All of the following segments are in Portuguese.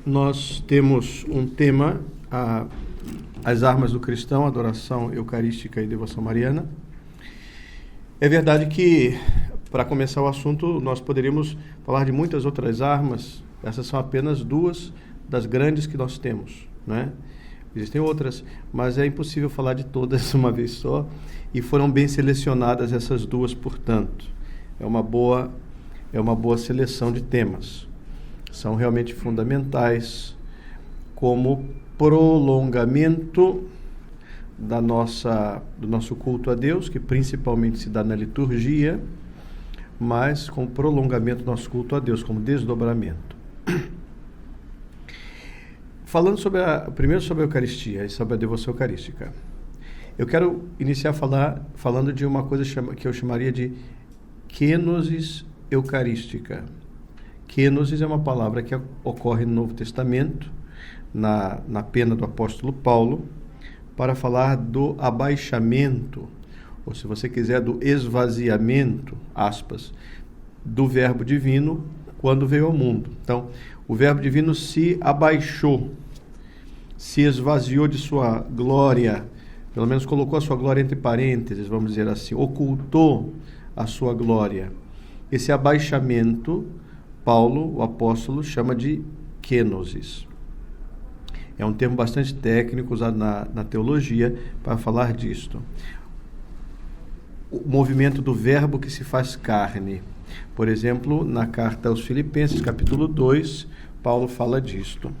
nós temos um tema, as armas do cristão, adoração eucarística e devoção mariana. É verdade que, para começar o assunto, nós poderíamos falar de muitas outras armas. Essas são apenas duas das grandes que nós temos, né? Existem outras, mas é impossível falar de todas uma vez só, e foram bem selecionadas essas duas, portanto. É uma boa seleção de temas. São realmente fundamentais como prolongamento do nosso culto a Deus, que principalmente se dá na liturgia, mas com prolongamento do nosso culto a Deus, como desdobramento. Falando primeiro sobre a Eucaristia e sobre a devoção eucarística, eu quero iniciar falando de uma coisa que eu chamaria de kenosis eucarística. Kenosis é uma palavra que ocorre no Novo Testamento, na pena do apóstolo Paulo, para falar do abaixamento, ou se você quiser, do esvaziamento, aspas, do Verbo divino quando veio ao mundo. Então, o Verbo divino se abaixou, se esvaziou de sua glória, pelo menos colocou a sua glória entre parênteses, vamos dizer assim, ocultou a sua glória. Esse abaixamento, Paulo, o apóstolo, chama de kenosis. É um termo bastante técnico usado na teologia para falar disto. O movimento do verbo que se faz carne. Por exemplo, na carta aos Filipenses, capítulo 2, Paulo fala disto.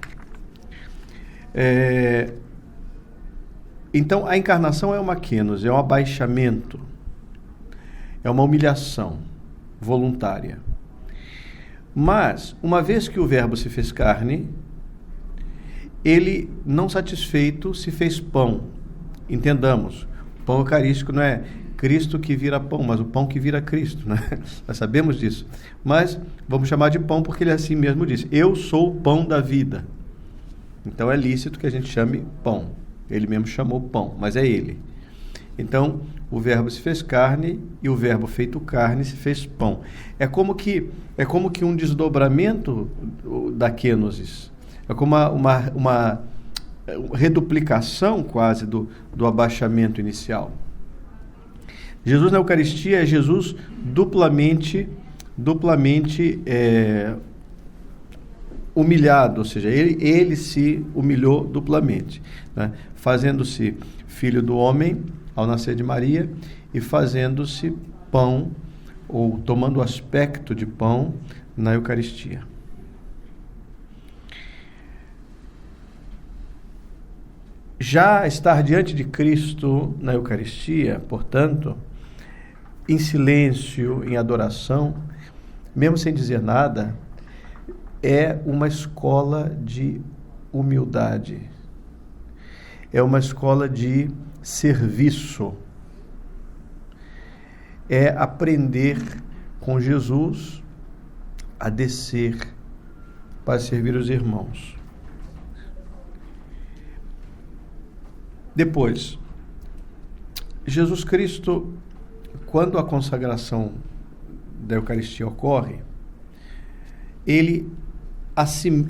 Então, a encarnação é uma kenosis, é um abaixamento, é uma humilhação voluntária. Mas, uma vez que o verbo se fez carne, ele, não satisfeito, se fez pão. Entendamos, pão eucarístico não é Cristo que vira pão, mas o pão que vira Cristo, né? Nós sabemos disso. Mas vamos chamar de pão porque ele assim mesmo diz: eu sou o pão da vida. Então é lícito que a gente chame pão. Ele mesmo chamou pão, mas é ele. Então o verbo se fez carne e o verbo feito carne se fez pão. É como que um desdobramento da kenosis. É como uma reduplicação quase do abaixamento inicial. Jesus na Eucaristia é Jesus duplamente humilhado, ou seja, ele se humilhou duplamente, né? Fazendo-se filho do homem ao nascer de Maria e fazendo-se pão, ou tomando o aspecto de pão na Eucaristia. Já estar diante de Cristo na Eucaristia, portanto, em silêncio, em adoração, mesmo sem dizer nada, é uma escola de humildade, é uma escola de serviço, é aprender com Jesus a descer para servir os irmãos. Depois, Jesus Cristo, quando a consagração da Eucaristia ocorre, ele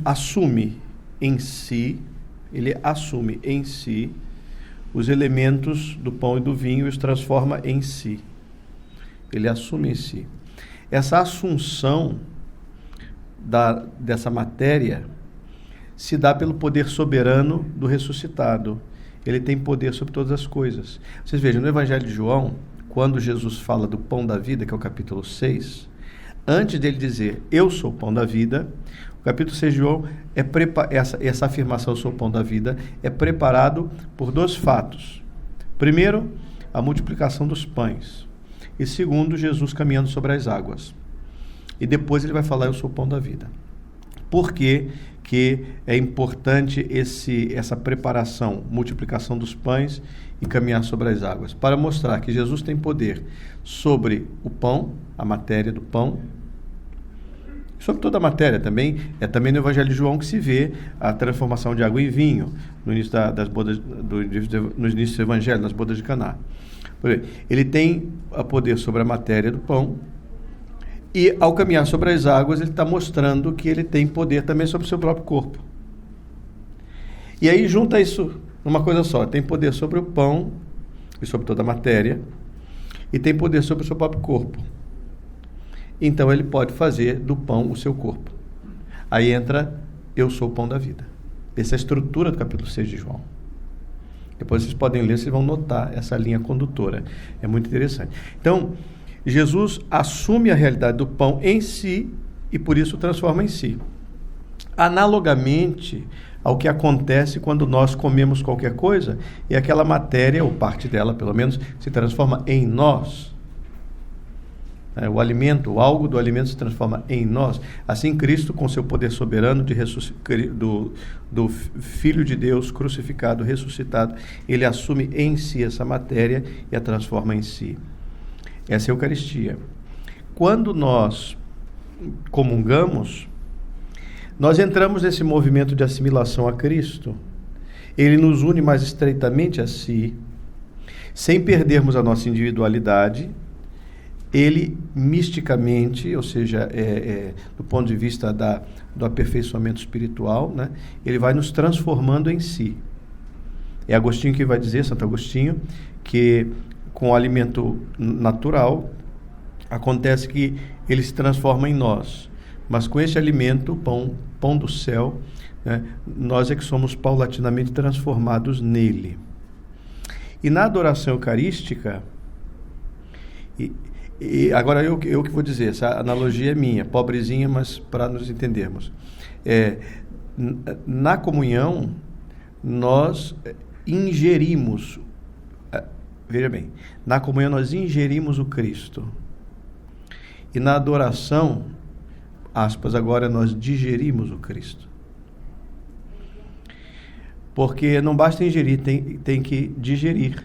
assume em si os elementos do pão e do vinho e os transforma em si. Ele assume em si. Essa assunção dessa matéria se dá pelo poder soberano do ressuscitado. Ele tem poder sobre todas as coisas. Vocês vejam, no Evangelho de João, quando Jesus fala do pão da vida, que é o capítulo 6, antes dele dizer, eu sou o pão da vida, o capítulo 6 de João, essa afirmação, eu sou o pão da vida, é preparado por dois fatos. Primeiro, a multiplicação dos pães. E segundo, Jesus caminhando sobre as águas. E depois ele vai falar, eu sou o pão da vida. Por que é importante essa preparação, multiplicação dos pães e caminhar sobre as águas? Para mostrar que Jesus tem poder sobre o pão, a matéria do pão, sobre toda a matéria também. É também no Evangelho de João que se vê a transformação de água em vinho, no início das bodas, no início do Evangelho, nas bodas de Caná. Ele tem o poder sobre a matéria do pão, e ao caminhar sobre as águas, ele está mostrando que ele tem poder também sobre o seu próprio corpo. E aí junta isso numa coisa só. Tem poder sobre o pão e sobre toda a matéria, e tem poder sobre o seu próprio corpo. Então ele pode fazer do pão o seu corpo. Aí entra, eu sou o pão da vida. Essa é a estrutura do capítulo 6 de João. Depois vocês podem ler, vocês vão notar essa linha condutora. É muito interessante. Então, Jesus assume a realidade do pão em si e por isso transforma em si. Analogamente ao que acontece quando nós comemos qualquer coisa e aquela matéria, ou parte dela pelo menos, se transforma em nós. O alimento, algo do alimento se transforma em nós. Assim, Cristo, com seu poder soberano do Filho de Deus crucificado, ressuscitado, ele assume em si essa matéria e a transforma em si. Essa é a Eucaristia. Quando nós comungamos, nós entramos nesse movimento de assimilação a Cristo. Ele nos une mais estreitamente a si, sem perdermos a nossa individualidade. Ele, misticamente, ou seja, do ponto de vista do aperfeiçoamento espiritual, né, ele vai nos transformando em si. É Agostinho que vai dizer, Santo Agostinho, que com o alimento natural, acontece que ele se transforma em nós. Mas com esse alimento, pão do céu, né, nós é que somos paulatinamente transformados nele. E na adoração eucarística, e agora eu que vou dizer, essa analogia é minha, pobrezinha, mas para nos entendermos. Na comunhão, nós ingerimos, veja bem, na comunhão nós ingerimos o Cristo. E na adoração, aspas, agora nós digerimos o Cristo. Porque não basta ingerir, tem que digerir.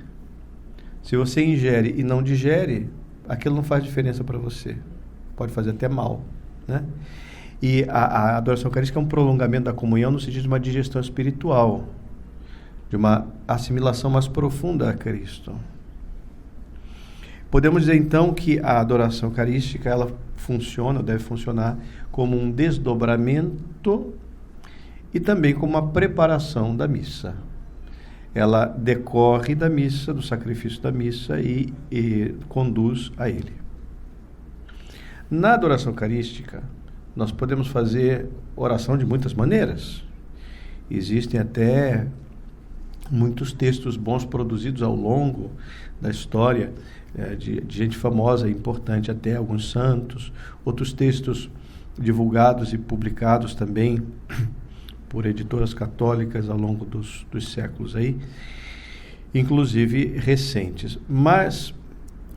Se você ingere e não digere, aquilo não faz diferença para você. Pode fazer até mal, né? E a adoração eucarística é um prolongamento da comunhão no sentido de uma digestão espiritual, de uma assimilação mais profunda a Cristo. Podemos dizer, então, que a adoração eucarística, ela funciona, deve funcionar, como um desdobramento e também como uma preparação da missa. Ela decorre da missa, do sacrifício da missa e conduz a ele. Na adoração eucarística, nós podemos fazer oração de muitas maneiras. Existem até muitos textos bons produzidos ao longo da história, de gente famosa e importante, até alguns santos, outros textos divulgados e publicados também por editoras católicas ao longo dos séculos aí, inclusive recentes. Mas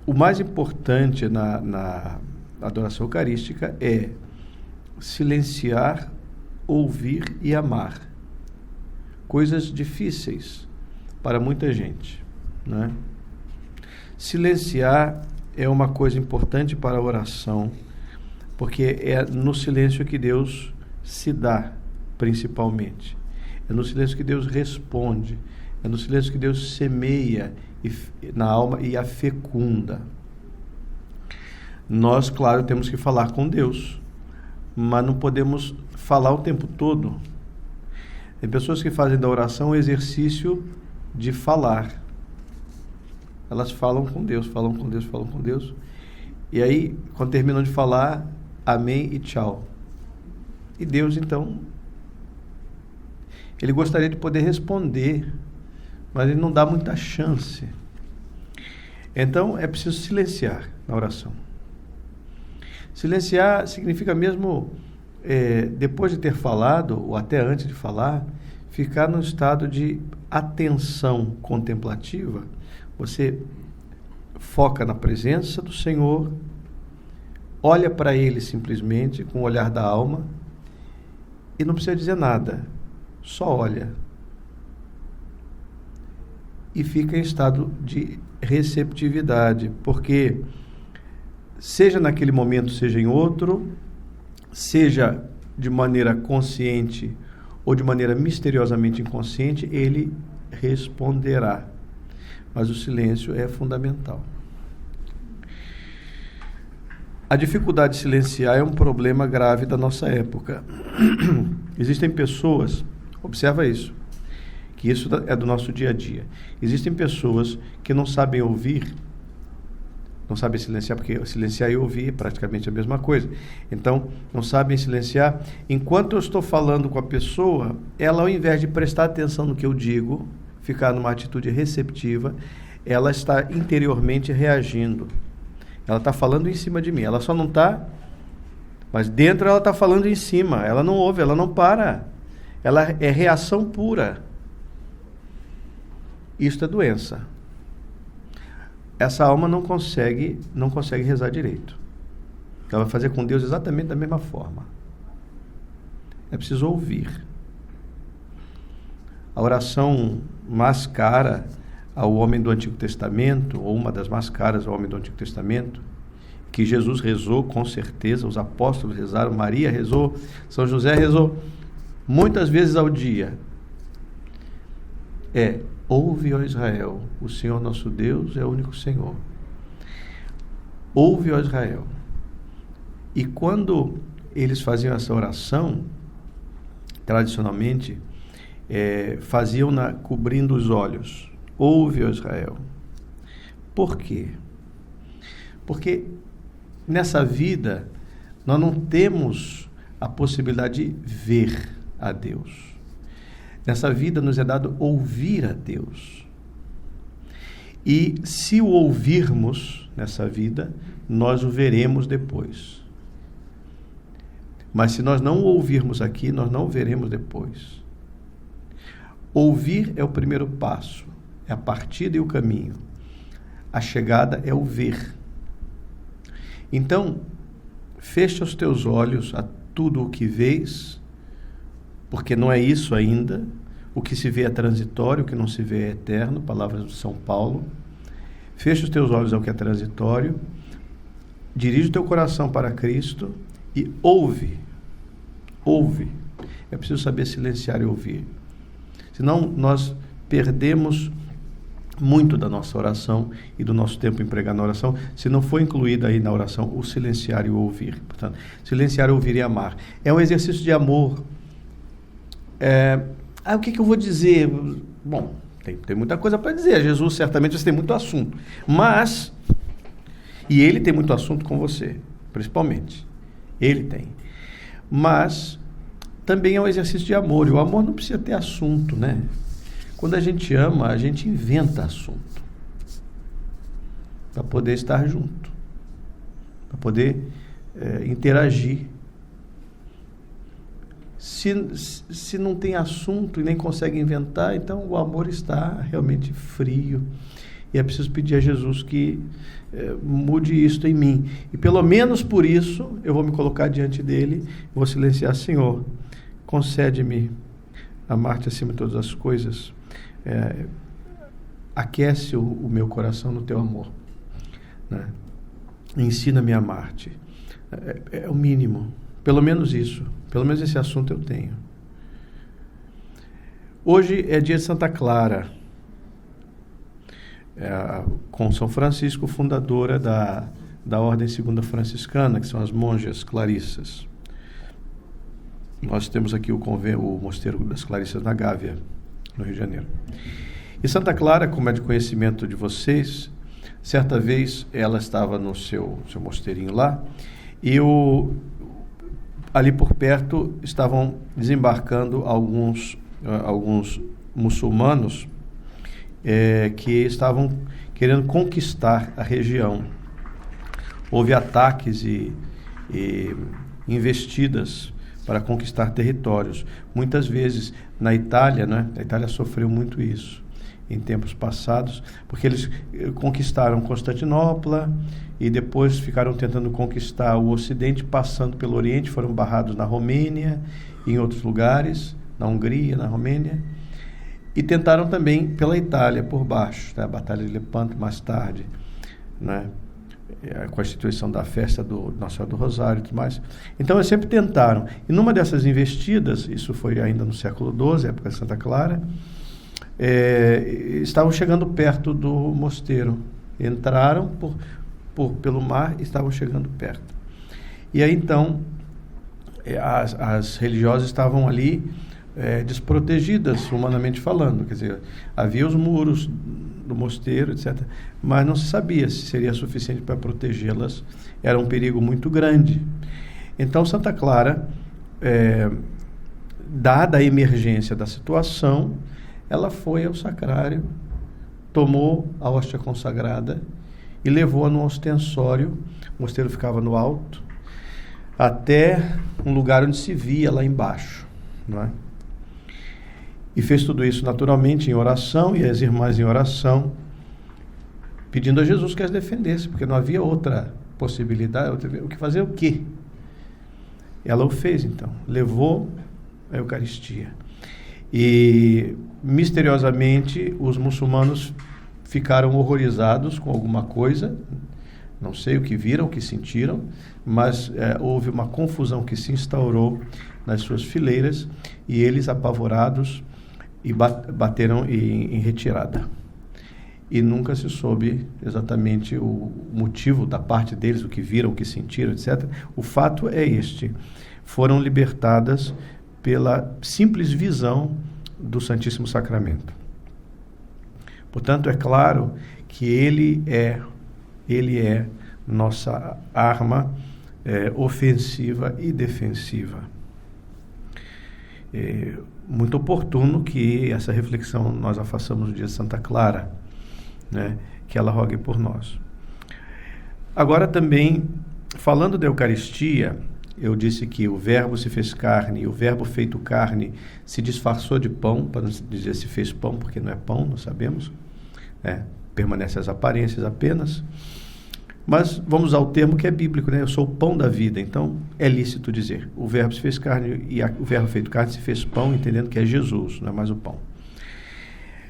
o mais importante na adoração eucarística é silenciar, ouvir e amar. Coisas difíceis para muita gente, né? Silenciar é uma coisa importante para a oração, porque é no silêncio que Deus se dá, principalmente. É no silêncio que Deus responde, é no silêncio que Deus semeia na alma e a fecunda. Nós, claro, temos que falar com Deus, mas não podemos falar o tempo todo. Tem pessoas que fazem da oração um exercício de falar. Elas falam com Deus, falam com Deus, falam com Deus. E aí, quando terminam de falar, amém e tchau. E Deus, então, ele gostaria de poder responder, mas ele não dá muita chance. Então, é preciso silenciar na oração. Silenciar significa mesmo, depois de ter falado, ou até antes de falar, ficar num estado de atenção contemplativa. Você foca na presença do Senhor, olha para Ele simplesmente com o olhar da alma e não precisa dizer nada, só olha. E fica em estado de receptividade, porque seja naquele momento, seja em outro, seja de maneira consciente ou de maneira misteriosamente inconsciente, Ele responderá. Mas o silêncio é fundamental. A dificuldade de silenciar é um problema grave da nossa época. Existem pessoas, observa isso, que isso é do nosso dia a dia. Existem pessoas que não sabem ouvir, não sabem silenciar, porque silenciar e ouvir é praticamente a mesma coisa. Então, não sabem silenciar. Enquanto eu estou falando com a pessoa, ela, ao invés de prestar atenção no que eu digo, ficar numa atitude receptiva, ela está interiormente reagindo. Ela está falando em cima de mim. Ela só não está, mas dentro ela está falando em cima. Ela não ouve, ela não para. Ela é reação pura. Isto é doença. Essa alma não consegue rezar direito. Ela vai fazer com Deus exatamente da mesma forma. É preciso ouvir. A oração mais cara ao homem do Antigo Testamento, ou uma das mais caras ao homem do Antigo Testamento, que Jesus rezou, com certeza, os apóstolos rezaram, Maria rezou, São José rezou, muitas vezes ao dia, ouve, ó Israel, o Senhor nosso Deus é o único Senhor. Ouve, ó Israel. E quando eles faziam essa oração, tradicionalmente, faziam-na cobrindo os olhos. Ouve, ó Israel. Por quê? Porque nessa vida nós não temos a possibilidade de ver a Deus. Nessa vida nos é dado ouvir a Deus. E se o ouvirmos nessa vida, nós o veremos depois. Mas se nós não o ouvirmos aqui, nós não o veremos depois. Ouvir é o primeiro passo, é a partida e o caminho. A chegada é o ver. Então, fecha os teus olhos a tudo o que vês, porque não é isso ainda. O que se vê é transitório, o que não se vê é eterno, palavras de São Paulo. Fecha os teus olhos ao que é transitório, dirige o teu coração para Cristo e ouve. Ouve. É preciso saber silenciar e ouvir. Senão nós perdemos muito da nossa oração e do nosso tempo empregado na oração, se não for incluído aí na oração o silenciar e o ouvir. Portanto, silenciar, ouvir e amar. É um exercício de amor. O que eu vou dizer? Bom, tem muita coisa para dizer. Jesus certamente você tem muito assunto. E ele tem muito assunto com você, principalmente. Ele tem. Mas também é um exercício de amor. E o amor não precisa ter assunto, né? Quando a gente ama, a gente inventa assunto. Para poder estar junto. Para poder interagir. Se não tem assunto e nem consegue inventar, então o amor está realmente frio. E é preciso pedir a Jesus que mude isto em mim. E pelo menos por isso eu vou me colocar diante dele, vou silenciar: Senhor, concede-me amar-te acima de todas as coisas. Aquece o meu coração no teu amor, né? Ensina-me a amar-te. É o mínimo. Pelo menos isso. Pelo menos esse assunto eu tenho. Hoje é dia de Santa Clara, com São Francisco, fundadora da Ordem Segunda Franciscana, que são as monjas clarissas. Nós temos aqui o Mosteiro das Clarissas na Gávea, no Rio de Janeiro. E Santa Clara, como é de conhecimento de vocês, certa vez ela estava no seu mosteirinho lá, e ali por perto estavam desembarcando alguns muçulmanos que estavam querendo conquistar a região. Houve ataques e investidas para conquistar territórios. Muitas vezes na Itália, né? A Itália sofreu muito isso em tempos passados, porque eles conquistaram Constantinopla e depois ficaram tentando conquistar o Ocidente, passando pelo Oriente, foram barrados na Romênia e em outros lugares, na Hungria, na Romênia, e tentaram também pela Itália, por baixo, tá? A Batalha de Lepanto mais tarde, né? A constituição da festa do Nossa Senhora do Rosário e tudo mais. Então, eles sempre tentaram. E numa dessas investidas, isso foi ainda no século XII, época de Santa Clara, estavam chegando perto do mosteiro. Entraram pelo mar e estavam chegando perto. E aí, então, as religiosas estavam ali desprotegidas, humanamente falando. Quer dizer, havia os muros do mosteiro, etc., mas não se sabia se seria suficiente para protegê-las. Era um perigo muito grande. Então, Santa Clara, dada a emergência da situação, ela foi ao sacrário, tomou a hóstia consagrada e levou-a no ostensório. O mosteiro ficava no alto, até um lugar onde se via lá embaixo, não é? E fez tudo isso naturalmente em oração, e as irmãs em oração, pedindo a Jesus que as defendesse, porque não havia outra possibilidade. O que fazer, o quê? Ela o fez, então. Levou a Eucaristia. E, misteriosamente, os muçulmanos ficaram horrorizados com alguma coisa. Não sei o que viram, o que sentiram, mas houve uma confusão que se instaurou nas suas fileiras, e eles, apavorados, bateram em retirada. E nunca se soube exatamente o motivo da parte deles, o que viram, o que sentiram, etc. O fato é este: foram libertadas pela simples visão do Santíssimo Sacramento. Portanto, é claro que ele é nossa arma ofensiva e defensiva. Muito oportuno que essa reflexão nós a façamos no dia de Santa Clara, né? Que ela rogue por nós. Agora também, falando da Eucaristia, eu disse que o Verbo se fez carne, e o Verbo feito carne se disfarçou de pão, para não dizer se fez pão, porque não é pão, não sabemos, permanecem as aparências apenas. Mas vamos ao termo que é bíblico, né? Eu sou o pão da vida. Então é lícito dizer: o Verbo se fez carne, e o Verbo feito carne se fez pão, entendendo que é Jesus, não é mais o pão.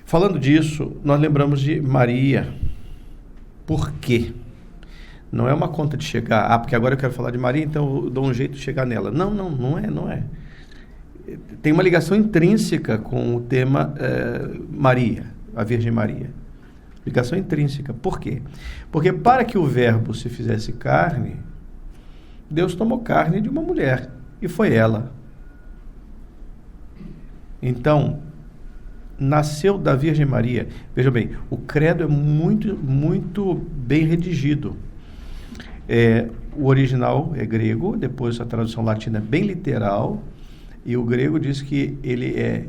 Falando disso, nós lembramos de Maria. Por quê? Não é uma conta de chegar, porque agora eu quero falar de Maria, então eu dou um jeito de chegar nela. Não é. Tem uma ligação intrínseca com o tema Maria, a Virgem Maria. Ligação intrínseca. Por quê? Porque para que o Verbo se fizesse carne, Deus tomou carne de uma mulher, e foi ela. Então, nasceu da Virgem Maria. Veja bem, o credo é muito, muito bem redigido. O original é grego, depois a tradução latina é bem literal, e o grego diz que ele é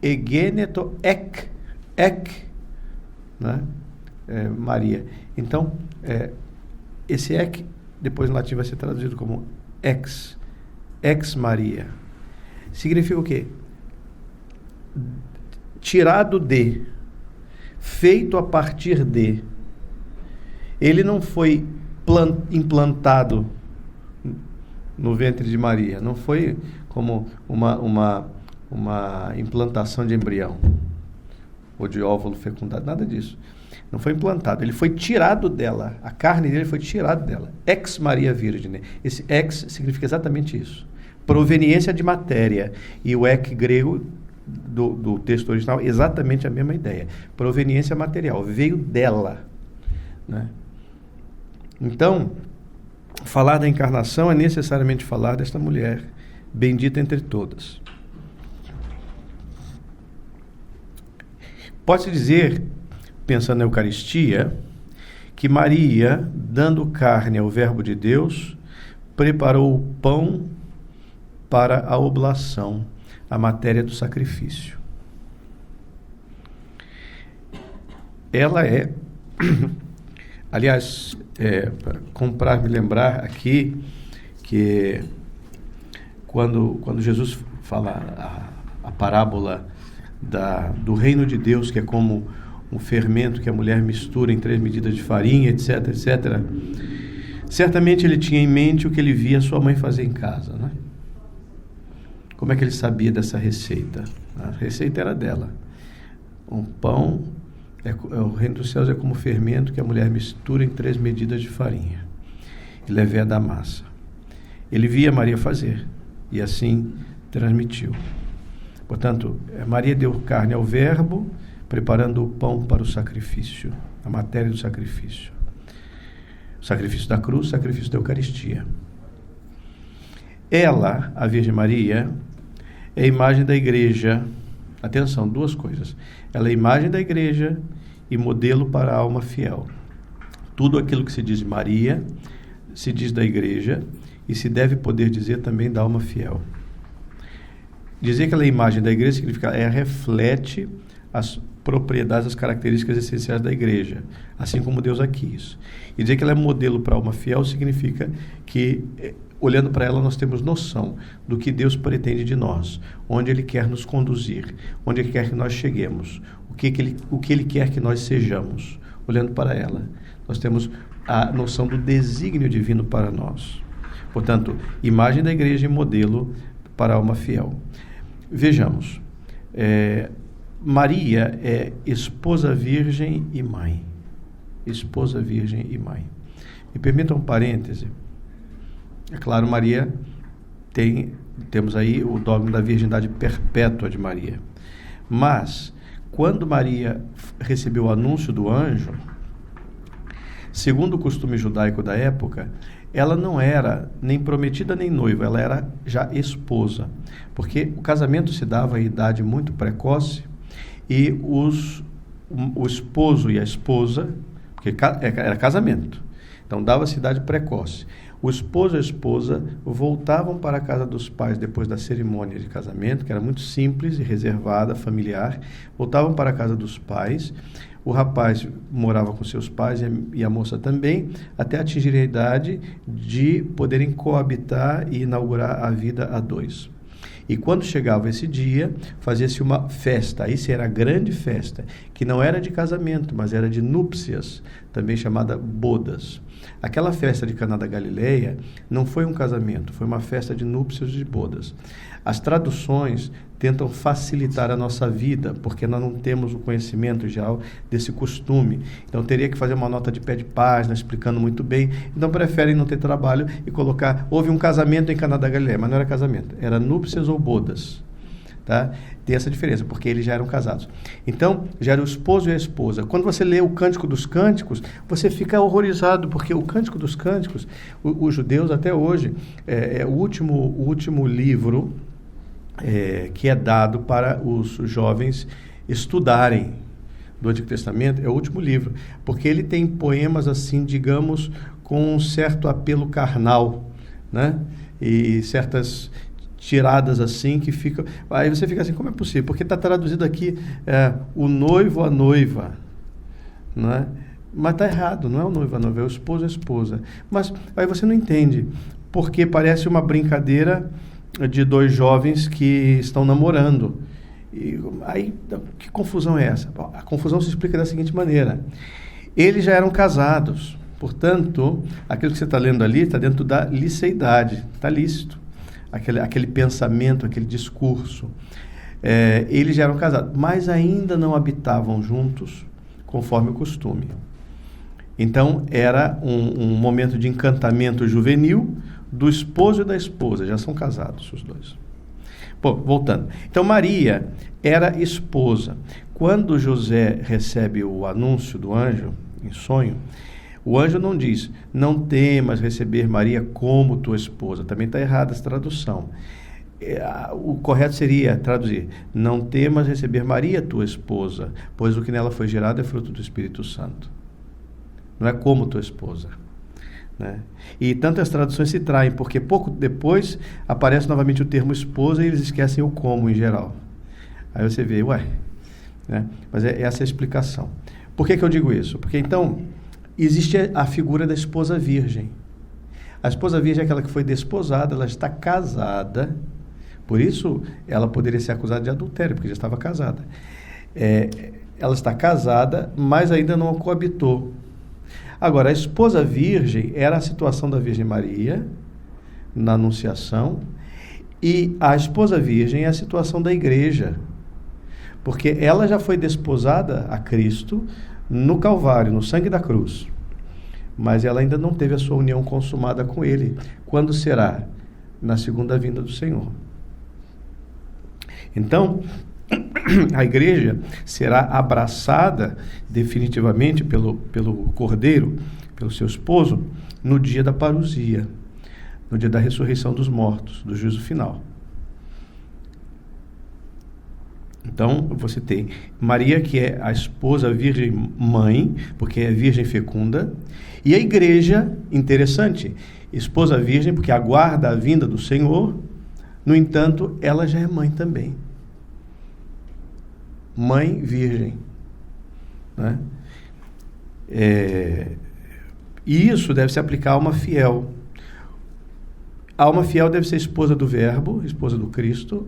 egeneto ek, né? Maria. Então, esse ek, depois em latim vai ser traduzido como ex Maria. Significa o quê? Tirado de, feito a partir de. Ele não foi implantado no ventre de Maria, não foi como uma implantação de embrião ou de óvulo fecundado, nada disso. Não foi implantado, ele foi tirado dela, a carne dele foi tirada dela. Ex Maria Virgine. Esse ex significa exatamente isso. Proveniência de matéria. E o ek grego do texto original, exatamente a mesma ideia. Proveniência material, veio dela, né? Então, falar da encarnação é necessariamente falar desta mulher, bendita entre todas. Pode-se dizer, pensando na Eucaristia, que Maria, dando carne ao Verbo de Deus, preparou o pão para a oblação, a matéria do sacrifício. Ela é, aliás, como para me lembrar aqui, que quando Jesus fala a parábola do reino de Deus, que é como um fermento que a mulher mistura em 3 medidas de farinha, etc, etc. Certamente ele tinha em mente o que ele via sua mãe fazer em casa, né? Como é que ele sabia dessa receita? A receita era dela. Um pão, o reino dos céus é como fermento que a mulher mistura em 3 medidas de farinha e levéia da massa. Ele via Maria fazer e assim transmitiu. Portanto, Maria deu carne ao Verbo, preparando o pão para o sacrifício, a matéria do sacrifício. O sacrifício da cruz, o sacrifício da Eucaristia. Ela, a Virgem Maria, é a imagem da igreja. Atenção, duas coisas. Ela é a imagem da igreja e modelo para a alma fiel. Tudo aquilo que se diz de Maria, se diz da igreja e se deve poder dizer também da alma fiel. Dizer que ela é a imagem da igreja significa ela reflete as propriedades, as características essenciais da igreja, assim como Deus a quis. E dizer que ela é modelo para a alma fiel significa que, olhando para ela, nós temos noção do que Deus pretende de nós, onde Ele quer nos conduzir, onde Ele quer que nós cheguemos, o que Ele quer que nós sejamos. Olhando para ela, nós temos a noção do desígnio divino para nós. Portanto, imagem da igreja e modelo para a alma fiel. Vejamos, Maria é esposa virgem e mãe. Esposa virgem e mãe. Me permitam um parêntese. É claro, Maria temos aí o dogma da virgindade perpétua de Maria. Mas, quando Maria recebeu o anúncio do anjo, segundo o costume judaico da época, ela não era nem prometida nem noiva, ela era já esposa, porque o casamento se dava em idade muito precoce e o esposo e a esposa, porque era casamento, então dava-se idade precoce. O esposo e a esposa voltavam para a casa dos pais depois da cerimônia de casamento, que era muito simples e reservada, familiar. Voltavam para a casa dos pais. O rapaz morava com seus pais e a moça também, até atingir a idade de poderem coabitar e inaugurar a vida a dois. E quando chegava esse dia, fazia-se uma festa, aí era a grande festa, que não era de casamento, mas era de núpcias, também chamada bodas. Aquela festa de Caná da Galileia não foi um casamento, foi uma festa de núpcias e de bodas. As traduções tentam facilitar a nossa vida, porque nós não temos o conhecimento geral desse costume. Então teria que fazer uma nota de pé de página, explicando muito bem. Então preferem não ter trabalho e colocar, houve um casamento em Caná da Galileia, mas não era casamento, era núpcias ou bodas. Tá? Tem essa diferença, porque eles já eram casados. Então, já era o esposo e a esposa. Quando você lê o Cântico dos Cânticos, você fica horrorizado, porque o Cântico dos Cânticos, os judeus até hoje, é o último livro que é dado para os jovens estudarem do Antigo Testamento, é o último livro, porque ele tem poemas assim, digamos, com um certo apelo carnal, né? E certas tiradas assim que ficam... Aí você fica assim, como é possível? Porque está traduzido aqui o noivo, a noiva, não é? Mas está errado, não é o noivo, a noiva, é o esposo, a esposa. Mas aí você não entende, porque parece uma brincadeira de dois jovens que estão namorando. E aí, que confusão é essa? A confusão se explica da seguinte maneira. Eles já eram casados, portanto, aquilo que você está lendo ali está dentro da liceidade, está lícito. Aquele pensamento, aquele discurso. Eles já eram casados, mas ainda não habitavam juntos, conforme o costume. Então, era um momento de encantamento juvenil do esposo e da esposa, já são casados os dois. Bom, voltando. Então, Maria era esposa. Quando José recebe o anúncio do anjo, em sonho, o anjo não diz, não temas receber Maria como tua esposa. Também está errada essa tradução. O correto seria traduzir, não temas receber Maria tua esposa, pois o que nela foi gerado é fruto do Espírito Santo. Não é como tua esposa. Né? E tantas traduções se traem, porque pouco depois aparece novamente o termo esposa e eles esquecem o como em geral. Aí você vê, né? Mas essa é a explicação. Por que eu digo isso? Porque então... existe a figura da esposa virgem. A esposa virgem é aquela que foi desposada, ela está casada, por isso ela poderia ser acusada de adultério, porque já estava casada. Ela está casada, mas ainda não coabitou. Agora, a esposa virgem era a situação da Virgem Maria, na Anunciação, e a esposa virgem é a situação da igreja, porque ela já foi desposada a Cristo, no Calvário, no sangue da cruz, mas ela ainda não teve a sua união consumada com Ele. Quando será? Na segunda vinda do Senhor. Então, a igreja será abraçada definitivamente pelo Cordeiro, pelo seu esposo, no dia da parousia, no dia da ressurreição dos mortos, do juízo final. Então, você tem Maria, que é a esposa virgem mãe, porque é virgem fecunda, e a igreja, interessante, esposa virgem, porque aguarda a vinda do Senhor, no entanto, ela já é mãe também. Mãe virgem. Né? E isso deve se aplicar a alma fiel. A alma fiel deve ser esposa do Verbo, esposa do Cristo.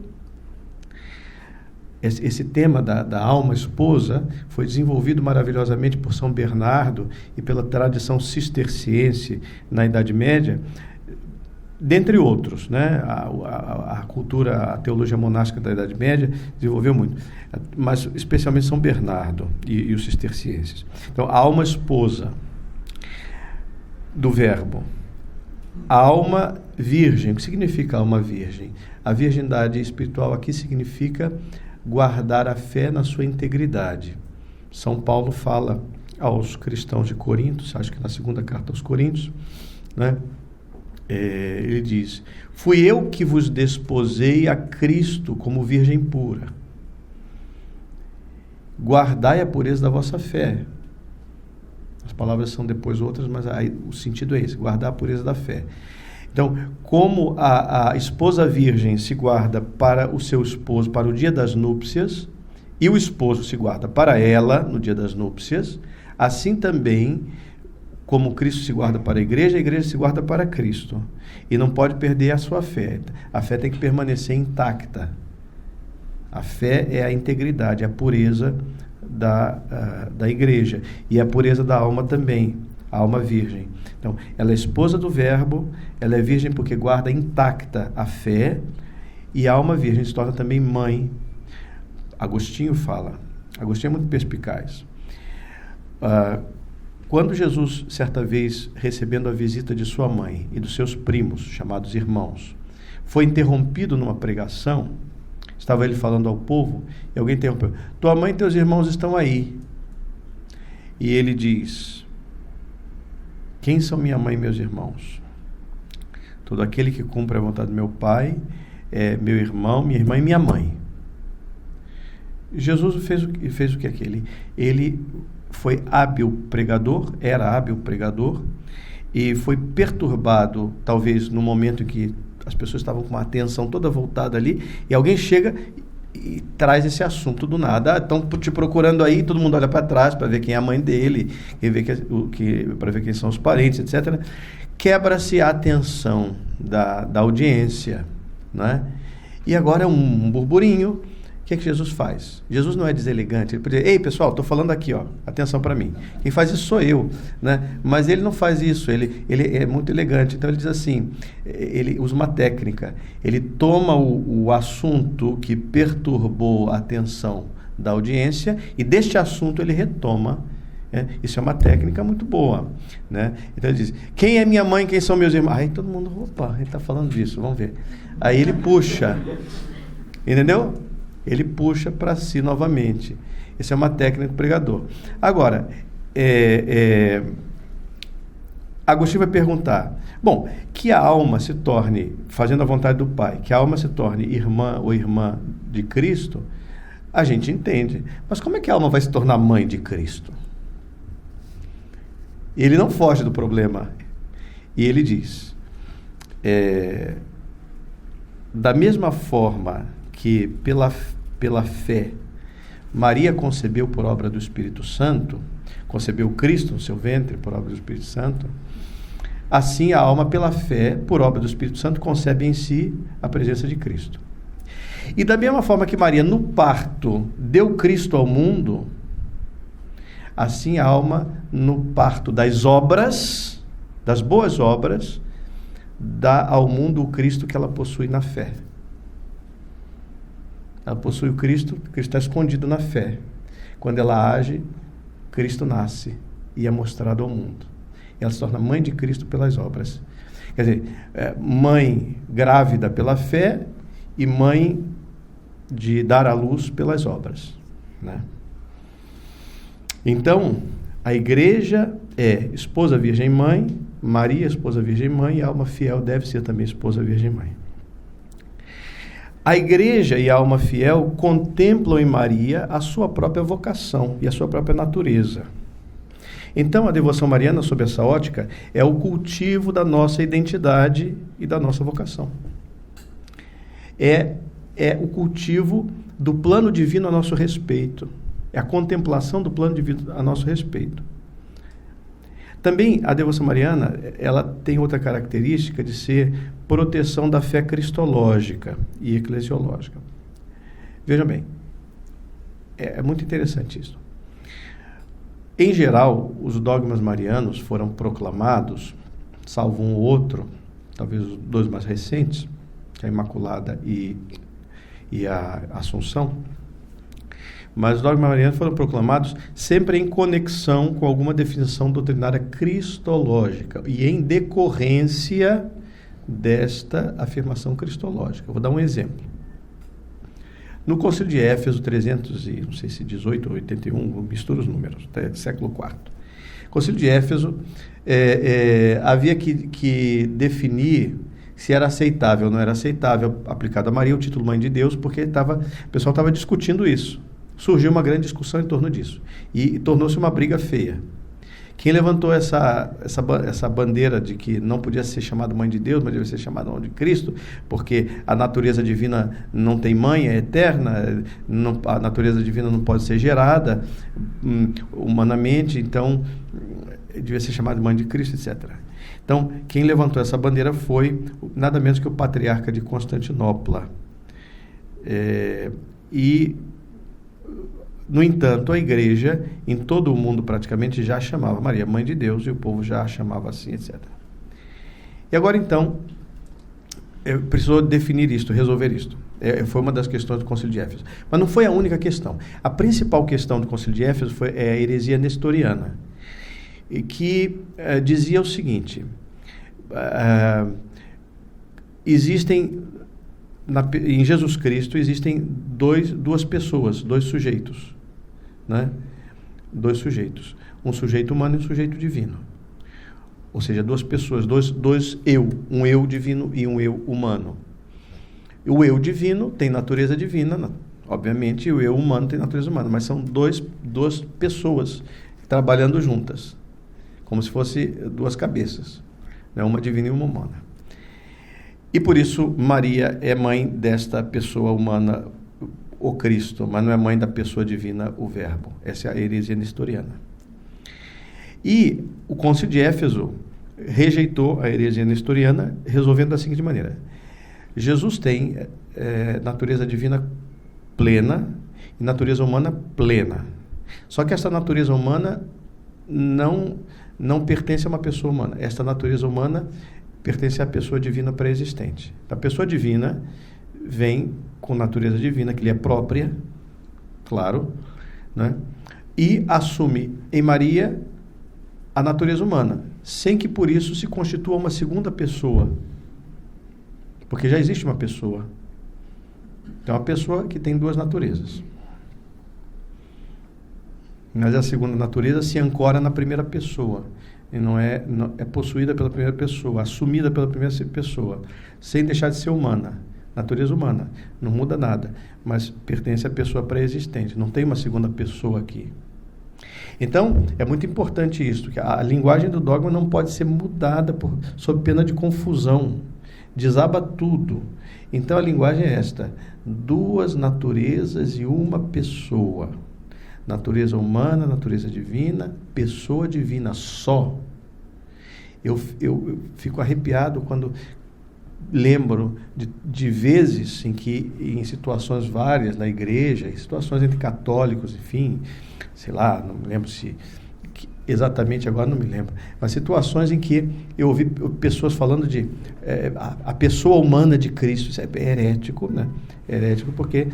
Esse tema da alma esposa foi desenvolvido maravilhosamente por São Bernardo e pela tradição cisterciense na Idade Média, dentre outros, né? A cultura, a teologia monástica da Idade Média desenvolveu muito, mas especialmente São Bernardo e os cistercienses. Então, a alma esposa do Verbo. A alma virgem. O que significa alma virgem? A virgindade espiritual aqui significa guardar a fé na sua integridade. São Paulo fala aos cristãos de Corinto, acho que na segunda carta aos Coríntios, né? Ele diz: fui eu que vos desposei a Cristo como virgem pura. Guardai a pureza da vossa fé. As palavras são depois outras, mas aí o sentido é esse: guardar a pureza da fé. Então, como a esposa virgem se guarda para o seu esposo, para o dia das núpcias, e o esposo se guarda para ela no dia das núpcias, assim também, como Cristo se guarda para a igreja se guarda para Cristo. E não pode perder a sua fé. A fé tem que permanecer intacta. A fé é a integridade, a pureza da igreja. E a pureza da alma também, a alma virgem. Então, ela é esposa do Verbo, ela é virgem porque guarda intacta a fé, e a alma virgem se torna também mãe. Agostinho fala, Agostinho é muito perspicaz. Quando Jesus, certa vez, recebendo a visita de sua mãe e dos seus primos, chamados irmãos, foi interrompido numa pregação, estava ele falando ao povo, e alguém interrompeu: tua mãe e teus irmãos estão aí. E ele diz: quem são minha mãe e meus irmãos? Todo aquele que cumpre a vontade do meu Pai é meu irmão, minha irmã e minha mãe. Jesus fez o que aquele? Ele foi hábil pregador, era hábil pregador, e foi perturbado, talvez no momento em que as pessoas estavam com a atenção toda voltada ali, e alguém chega e traz esse assunto do nada. Estão te procurando aí, todo mundo olha para trás para ver quem é a mãe dele, para ver quem são os parentes, etc. Quebra-se a atenção da audiência, né? E agora é um burburinho. O que é que Jesus faz? Jesus não é deselegante. Ele pode dizer: ei, pessoal, estou falando aqui, ó, atenção para mim. Quem faz isso sou eu, né? Mas ele não faz isso, ele é muito elegante. Então ele diz assim, ele usa uma técnica. Ele toma o assunto que perturbou a atenção da audiência e deste assunto ele retoma. Isso é uma técnica muito boa, né? Então ele diz: quem é minha mãe, quem são meus irmãos? Aí todo mundo, opa, ele está falando disso, vamos ver. Aí ele puxa, entendeu? Ele puxa para si novamente. Essa é uma técnica do pregador. Agora, Agostinho vai perguntar: bom, que a alma se torne, fazendo a vontade do Pai, que a alma se torne irmã ou irmã de Cristo, a gente entende. Mas como é que a alma vai se tornar mãe de Cristo? Ele não foge do problema. E ele diz: da mesma forma que pela fé Maria concebeu por obra do Espírito Santo, concebeu Cristo no seu ventre por obra do Espírito Santo, assim a alma pela fé, por obra do Espírito Santo, concebe em si a presença de Cristo. E da mesma forma que Maria no parto deu Cristo ao mundo, assim a alma no parto das obras, das boas obras, dá ao mundo o Cristo que ela possui na fé. Ela possui o Cristo está escondido na fé. Quando ela age, Cristo nasce e é mostrado ao mundo. Ela se torna mãe de Cristo pelas obras. Quer dizer, mãe grávida pela fé e mãe de dar à luz pelas obras, né? Então, a igreja é esposa virgem mãe, Maria esposa virgem mãe, e a alma fiel deve ser também esposa virgem mãe. A igreja e a alma fiel contemplam em Maria a sua própria vocação e a sua própria natureza. Então, a devoção mariana, sob essa ótica, é o cultivo da nossa identidade e da nossa vocação. É o cultivo do plano divino a nosso respeito. É a contemplação do plano divino a nosso respeito. Também a devoção mariana, ela tem outra característica de ser proteção da fé cristológica e eclesiológica. Veja bem, é muito interessante isso. Em geral, os dogmas marianos foram proclamados, salvo um ou outro, talvez os dois mais recentes, que é a Imaculada e a Assunção, mas os dogmas marianos foram proclamados sempre em conexão com alguma definição doutrinária cristológica e em decorrência desta afirmação cristológica. Eu vou dar um exemplo. No Concílio de Éfeso, 318 ou 81, misturo os números, até século IV. Concílio de Éfeso havia que definir se era aceitável ou não era aceitável, aplicado a Maria, o título Mãe de Deus, porque o pessoal estava discutindo isso. Surgiu uma grande discussão em torno disso. E tornou-se uma briga feia. Quem levantou essa bandeira de que não podia ser chamado Mãe de Deus, mas devia ser chamado Mãe de Cristo, porque a natureza divina não tem mãe, é eterna, a natureza divina não pode ser gerada humanamente, então devia ser chamado Mãe de Cristo, etc. Então, quem levantou essa bandeira foi nada menos que o patriarca de Constantinopla. No entanto, a igreja, em todo o mundo praticamente, já chamava Maria Mãe de Deus, e o povo já a chamava assim, etc. E agora, então, precisou definir isto, resolver isto. Foi uma das questões do Concílio de Éfeso. Mas não foi a única questão. A principal questão do Concílio de Éfeso foi a heresia nestoriana, que dizia o seguinte: em Jesus Cristo existem duas pessoas, dois sujeitos, né? Dois sujeitos, um sujeito humano e um sujeito divino. Ou seja, duas pessoas, dois eu, um eu divino e um eu humano. O eu divino tem natureza divina, obviamente, e o eu humano tem natureza humana, mas são duas pessoas trabalhando juntas, como se fosse duas cabeças, né? Uma divina e uma humana. E por isso Maria é mãe desta pessoa humana, o Cristo, mas não é mãe da pessoa divina, o Verbo. Essa é a heresia nestoriana. E o Concílio de Éfeso rejeitou a heresia nestoriana, resolvendo da seguinte maneira: Jesus tem natureza divina plena e natureza humana plena. Só que essa natureza humana não pertence a uma pessoa humana. Esta natureza humana pertence à pessoa divina pré-existente. A pessoa divina vem com natureza divina, que lhe é própria, claro, né? E assume em Maria a natureza humana, sem que por isso se constitua uma segunda pessoa, porque já existe uma pessoa. Então, uma pessoa que tem duas naturezas. Mas a segunda natureza se ancora na primeira pessoa. E não é possuída pela primeira pessoa, assumida pela primeira pessoa, sem deixar de ser humana, natureza humana, não muda nada, mas pertence à pessoa pré-existente, não tem uma segunda pessoa aqui. Então, é muito importante isso, que a linguagem do dogma não pode ser mudada sob pena de confusão, desaba tudo. Então, a linguagem é esta: duas naturezas e uma pessoa. Natureza humana, natureza divina, pessoa divina só. Eu fico arrepiado quando lembro de vezes em situações várias na igreja, em situações entre católicos, enfim, sei lá, não me lembro exatamente agora, não me lembro, mas situações em que eu ouvi pessoas falando de a pessoa humana de Cristo. Isso é herético, né? Herético porque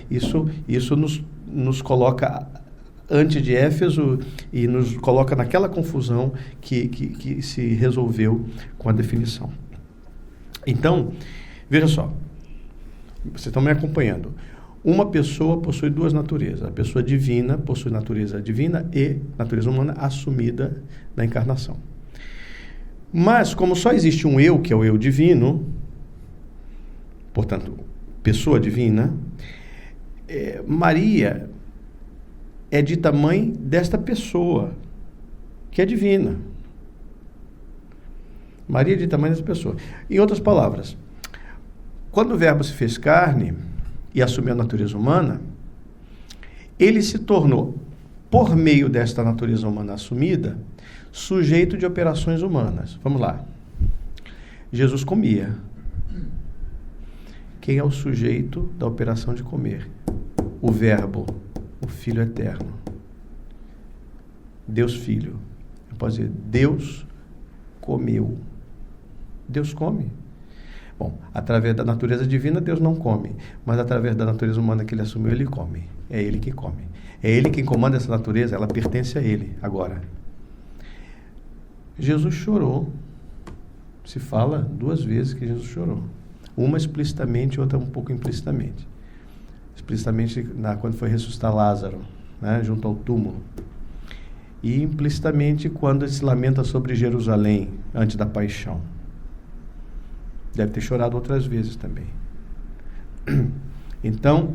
isso nos coloca antes de Éfeso e nos coloca naquela confusão que se resolveu com a definição. Então, veja só, vocês estão me acompanhando. Uma pessoa possui duas naturezas. A pessoa divina possui natureza divina e natureza humana assumida na encarnação. Mas, como só existe um eu, que é o eu divino, portanto, pessoa divina, Maria é dita mãe desta pessoa, que é divina. Maria é dita mãe dessa pessoa. Em outras palavras, quando o Verbo se fez carne e assumiu a natureza humana, ele se tornou, por meio desta natureza humana assumida, sujeito de operações humanas. Vamos lá. Jesus comia. Quem é o sujeito da operação de comer? O Verbo, o Filho eterno. Deus Filho. Eu posso dizer, Deus comeu. Deus come. Bom, através da natureza divina, Deus não come. Mas através da natureza humana que ele assumiu, ele come. É ele que come. É ele quem comanda essa natureza, ela pertence a ele. Agora, Jesus chorou. Se fala 2 vezes que Jesus chorou. Uma explicitamente, outra um pouco implicitamente. Explicitamente, quando foi ressuscitar Lázaro, né, junto ao túmulo. E implicitamente, quando ele se lamenta sobre Jerusalém, antes da paixão. Deve ter chorado outras vezes também. Então,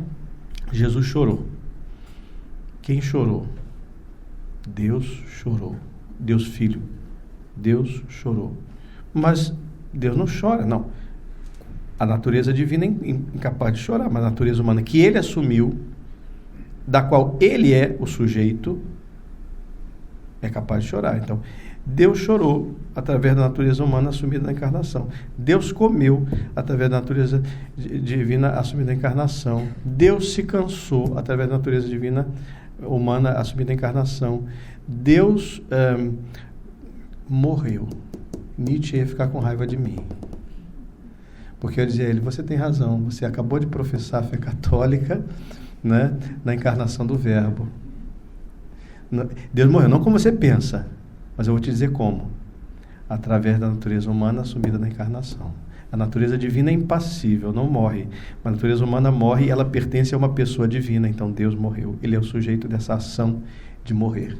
Jesus chorou. Quem chorou? Deus chorou. Deus Filho. Deus chorou. Mas Deus não chora, não. A natureza divina é incapaz de chorar, mas a natureza humana que ele assumiu, da qual ele é o sujeito, é capaz de chorar. Então, Deus chorou através da natureza humana assumida na encarnação. Deus comeu através da natureza divina assumida na encarnação. Deus se cansou através da natureza divina humana assumida na encarnação. Deus morreu. Nietzsche ia ficar com raiva de mim. Porque eu dizia a ele, você tem razão, você acabou de professar a fé católica, né, na encarnação do Verbo. Deus morreu, não como você pensa, mas eu vou te dizer como. Através da natureza humana assumida na encarnação. A natureza divina é impassível, não morre. A natureza humana morre e ela pertence a uma pessoa divina, então Deus morreu. Ele é o sujeito dessa ação de morrer.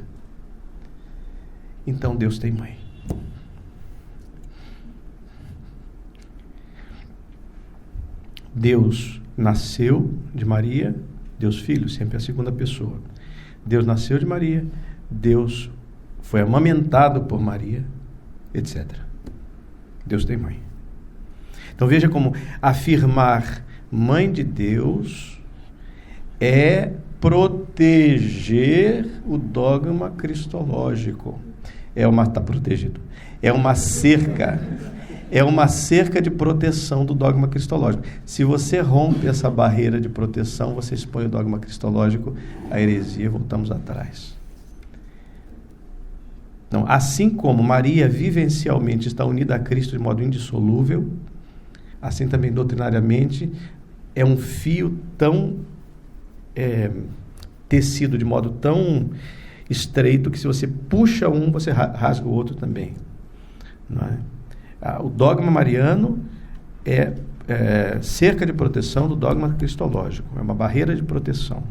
Então Deus tem mãe. Deus nasceu de Maria, Deus Filho, sempre a segunda pessoa. Deus nasceu de Maria, Deus foi amamentado por Maria, etc. Deus tem mãe. Então veja como afirmar mãe de Deus é proteger o dogma cristológico. Está protegido. É uma cerca de proteção do dogma cristológico. Se você rompe essa barreira de proteção, você expõe o dogma cristológico à heresia, voltamos atrás. Então, assim como Maria vivencialmente está unida a Cristo de modo indissolúvel, assim também doutrinariamente é um fio tão tecido de modo tão estreito que se você puxa um, você rasga o outro também. Não é? O dogma mariano é cerca de proteção do dogma cristológico, é uma barreira de proteção.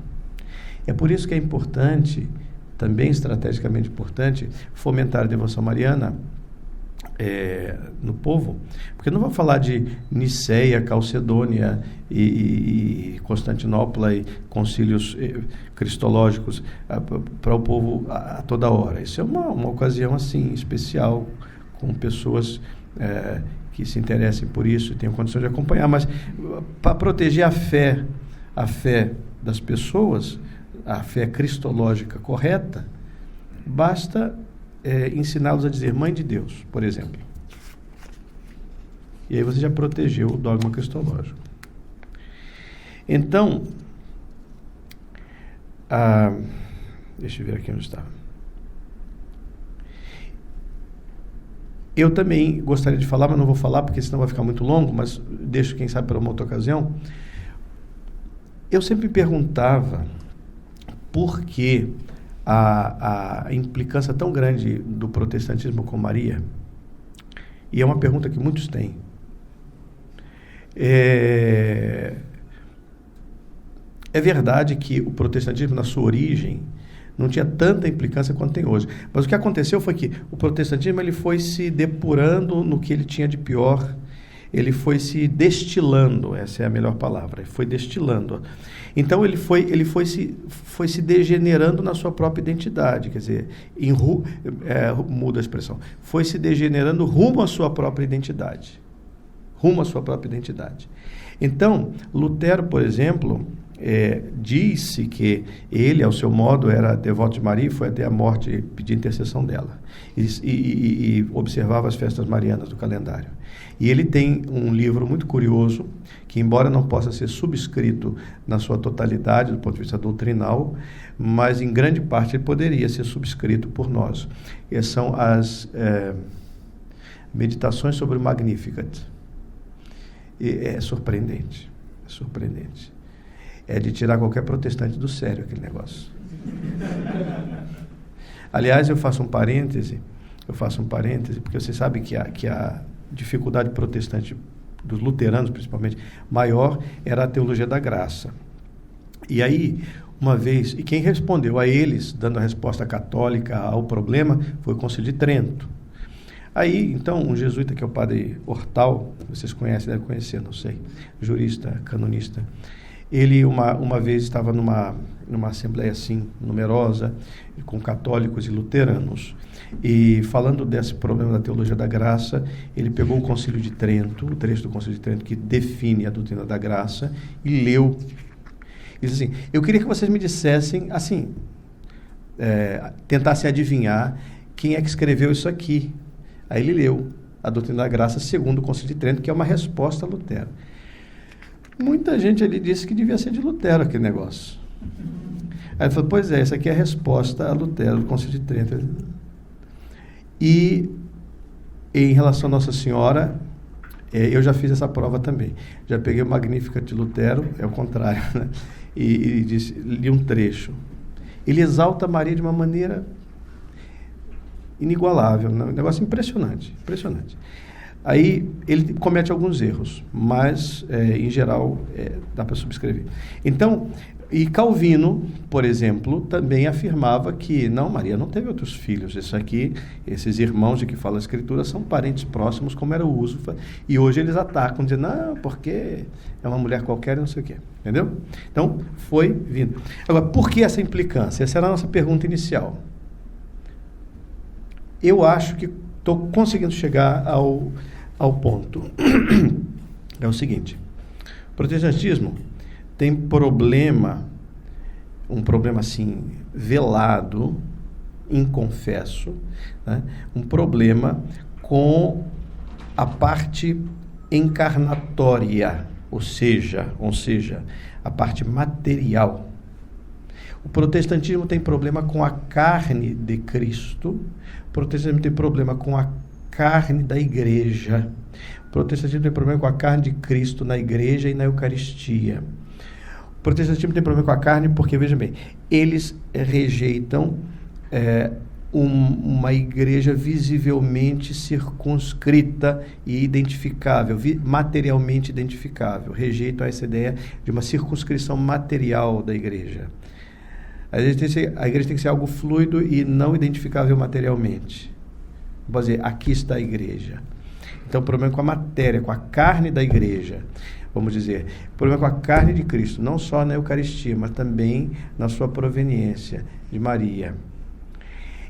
É por isso que é importante, também estrategicamente importante, fomentar a devoção mariana no povo, porque não vou falar de Niceia, Calcedônia e Constantinopla e concílios cristológicos para o povo a toda hora. Isso é uma ocasião assim especial, com pessoas que se interessem por isso e tenham condições de acompanhar, mas para proteger a fé das pessoas, a fé cristológica correta, basta ensiná-los a dizer mãe de Deus, por exemplo. E aí você já protegeu o dogma cristológico. Então, deixa eu ver aqui onde estava. Eu também gostaria de falar, mas não vou falar porque senão vai ficar muito longo, mas deixo, quem sabe, para uma outra ocasião. Eu sempre perguntava por que a implicância tão grande do protestantismo com Maria, e é uma pergunta que muitos têm. É verdade que o protestantismo, na sua origem, não tinha tanta implicância quanto tem hoje. Mas o que aconteceu foi que o protestantismo ele foi se depurando no que ele tinha de pior. ele foi se destilando, essa é a melhor palavra, ele foi destilando. Então ele foi se degenerando na sua própria identidade, quer dizer, muda a expressão, foi se degenerando rumo à sua própria identidade. Rumo à sua própria identidade. Então, Lutero, por exemplo, disse que ele, ao seu modo, era devoto de Maria e foi até a morte pedir intercessão dela. E observava as festas marianas do calendário. E ele tem um livro muito curioso, que embora não possa ser subscrito na sua totalidade, do ponto de vista doutrinal, mas em grande parte ele poderia ser subscrito por nós. E são as Meditações sobre o Magnificat. E é surpreendente, é surpreendente. É de tirar qualquer protestante do sério aquele negócio. Aliás, eu faço um parêntese, porque você sabe que a dificuldade protestante dos luteranos, principalmente, maior era a teologia da graça. E aí, uma vez, e quem respondeu a eles, dando a resposta católica ao problema, foi o Concílio de Trento. Aí, então, um jesuíta, que é o padre Hortal, vocês conhecem, devem conhecer, não sei, jurista, canonista, ele uma vez estava numa assembleia assim, numerosa, com católicos e luteranos, e falando desse problema da teologia da graça, ele pegou o Concílio de Trento, o trecho do Concílio de Trento que define a doutrina da graça, e leu. Ele disse assim: eu queria que vocês me dissessem, assim, tentassem adivinhar quem é que escreveu isso aqui. Aí ele leu a doutrina da graça segundo o Concílio de Trento, que é uma resposta a Lutero. Muita gente ali disse que devia ser de Lutero aquele negócio. Aí ele falou: pois é, essa aqui é a resposta a Lutero, do Concílio de Trento. E em relação a Nossa Senhora, eu já fiz essa prova também. Já peguei o Magnificat de Lutero, é o contrário, né? E li um trecho. Ele exalta Maria de uma maneira inigualável, um negócio impressionante, impressionante. Aí ele comete alguns erros, mas em geral dá para subscrever. Então, e Calvino, por exemplo, também afirmava que não, Maria não teve outros filhos. Esses irmãos de que fala a Escritura são parentes próximos, como era o uso. E hoje eles atacam, dizendo, não, porque é uma mulher qualquer e não sei o quê. Entendeu? Então, foi vindo. Agora, por que essa implicância? Essa era a nossa pergunta inicial. Eu acho que estou conseguindo chegar ao ponto. É o seguinte: o protestantismo tem um problema assim, velado, inconfesso, né? Um problema com a parte encarnatória, ou seja, a parte material. O protestantismo tem problema com a carne de Cristo, o protestantismo tem problema com a carne da igreja, o protestantismo tem problema com a carne de Cristo na igreja e na Eucaristia. O protestantismo tem problema com a carne porque, veja bem, eles rejeitam uma igreja visivelmente circunscrita e identificável, materialmente identificável. Rejeitam essa ideia de uma circunscrição material da igreja. A igreja tem que ser algo fluido e não identificável materialmente. Vou dizer, aqui está a igreja. Então, o problema é com a matéria, com a carne da igreja. Vamos dizer, o problema é com a carne de Cristo, não só na Eucaristia, mas também na sua proveniência de Maria.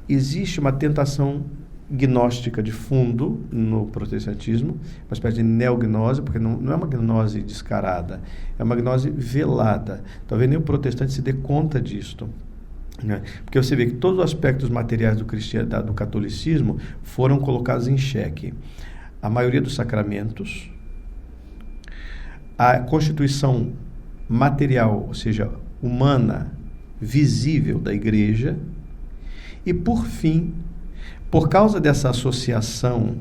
Existe uma tentação gnóstica de fundo no protestantismo, uma espécie de neognose, porque não é uma gnose descarada, é uma gnose velada. Talvez nem o protestante se dê conta disto, né? Porque você vê que todos os aspectos materiais do catolicismo foram colocados em xeque. A maioria dos sacramentos, a constituição material, ou seja, humana, visível da igreja, e por fim, por causa dessa associação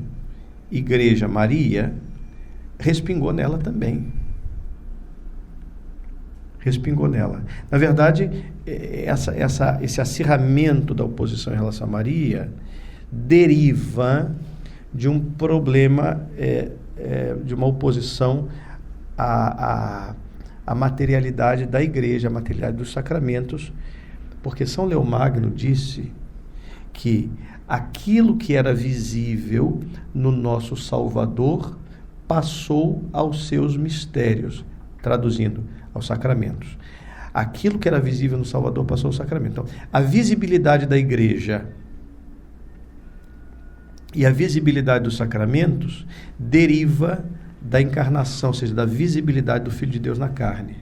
Igreja-Maria, respingou nela também. Respingou nela. Na verdade, esse acirramento da oposição em relação a Maria deriva de um problema, de uma oposição à materialidade da igreja, à materialidade dos sacramentos, porque São Leomagno disse que aquilo que era visível no nosso Salvador passou aos seus mistérios, traduzindo, aos sacramentos. Aquilo que era visível no Salvador passou ao sacramento. Então, a visibilidade da igreja e a visibilidade dos sacramentos deriva da encarnação, ou seja, da visibilidade do Filho de Deus na carne.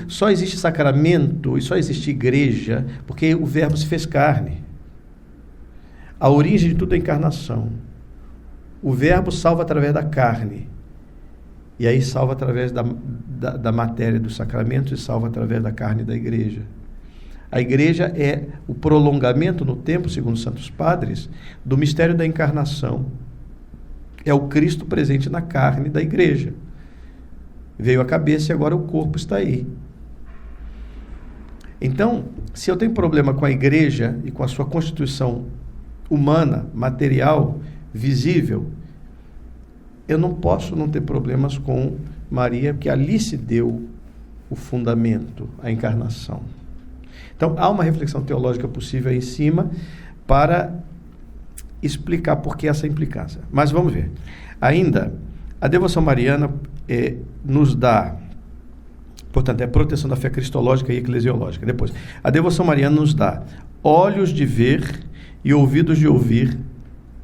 Só existe sacramento e só existe igreja porque o Verbo se fez carne. A origem de tudo é a encarnação. O Verbo salva através da carne. E aí salva através da matéria dos sacramentos e salva através da carne da igreja. A igreja é o prolongamento no tempo, segundo os santos padres, do mistério da encarnação. É o Cristo presente na carne da igreja. Veio a cabeça e agora o corpo está aí. Então, se eu tenho problema com a igreja e com a sua constituição humana, material, visível, eu não posso não ter problemas com Maria, porque ali se deu o fundamento, a encarnação. Então, há uma reflexão teológica possível aí em cima para explicar por que essa implicância. Mas vamos ver. Ainda, a devoção mariana nos dá, portanto, é a proteção da fé cristológica e eclesiológica. Depois, a devoção mariana nos dá olhos de ver e ouvidos de ouvir